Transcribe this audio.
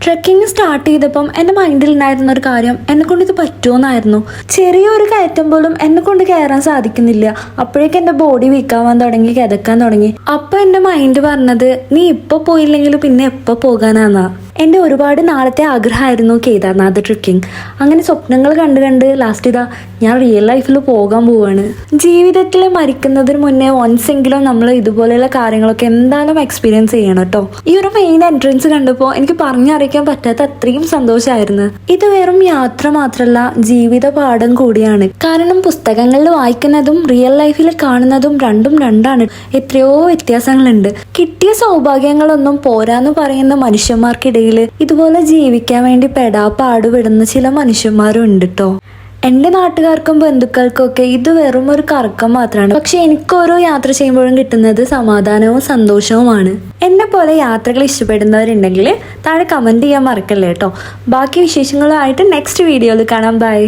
Trekking start ചെയ്തപ്പം എൻ്റെ മൈൻഡിൽ ഉണ്ടായിരുന്ന ഒരു കാര്യം എന്നെ കൊണ്ട് ഇത് പറ്റുമെന്നായിരുന്നു. ചെറിയൊരു കയറ്റം പോലും എന്നെ കൊണ്ട് കയറാൻ സാധിക്കുന്നില്ല. അപ്പോഴേക്കും എൻ്റെ ബോഡി വീക്കാവാൻ തുടങ്ങി, കിതക്കാൻ തുടങ്ങി. അപ്പം എൻ്റെ മൈൻഡ് പറഞ്ഞത് നീ ഇപ്പോൾ പോയില്ലെങ്കിൽ പിന്നെ എപ്പോൾ പോകാനാന്നാ. എൻ്റെ ഒരുപാട് നാളത്തെ ആഗ്രഹമായിരുന്നു കേദാർനാഥ് ട്രെക്കിംഗ്. അങ്ങനെ സ്വപ്നങ്ങൾ കണ്ട് ലാസ്റ്റ് ഇതാ ഞാൻ റിയൽ ലൈഫിൽ പോകാൻ പോവാണ്. ജീവിതത്തിൽ മരിക്കുന്നതിന് മുന്നേ വൺസെങ്കിലും നമ്മൾ ഇതുപോലെയുള്ള കാര്യങ്ങളൊക്കെ എന്തായാലും എക്സ്പീരിയൻസ് ചെയ്യണം കേട്ടോ. ഈ ഒരു മെയിൻ എൻട്രൻസ് കണ്ടപ്പോൾ എനിക്ക് പറഞ്ഞറിയിക്കാൻ പറ്റാത്ത അത്രയും സന്തോഷമായിരുന്നു. ഇത് വെറും യാത്ര മാത്രമല്ല, ജീവിത പാഠം കൂടിയാണ്. കാരണം പുസ്തകങ്ങളിൽ വായിക്കുന്നതും റിയൽ ലൈഫിൽ കാണുന്നതും രണ്ടും രണ്ടാണ്. എത്രയോ വ്യത്യാസങ്ങളുണ്ട്. കിട്ടിയ സൗഭാഗ്യങ്ങളൊന്നും പോരാന്ന് പറയുന്ന മനുഷ്യന്മാർക്കിടയിൽ ഇതുപോലെ ജീവിക്കാൻ വേണ്ടി പാടുപെടുന്ന ചില മനുഷ്യന്മാരും ഉണ്ട് കേട്ടോ. എൻ്റെ നാട്ടുകാർക്കും ബന്ധുക്കൾക്കും ഒക്കെ ഇത് വെറും ഒരു കറക്കം മാത്രമാണ്. പക്ഷെ എനിക്ക് ഓരോ യാത്ര ചെയ്യുമ്പോഴും കിട്ടുന്നത് സമാധാനവും സന്തോഷവുമാണ്. എന്നെ പോലെ യാത്രകൾ ഇഷ്ടപ്പെടുന്നവരുണ്ടെങ്കിൽ താഴെ കമൻറ്റ് ചെയ്യാൻ മറക്കല്ലേ കേട്ടോ. ബാക്കി വിശേഷങ്ങളുമായിട്ട് നെക്സ്റ്റ് വീഡിയോയിൽ കാണാം. ബൈ.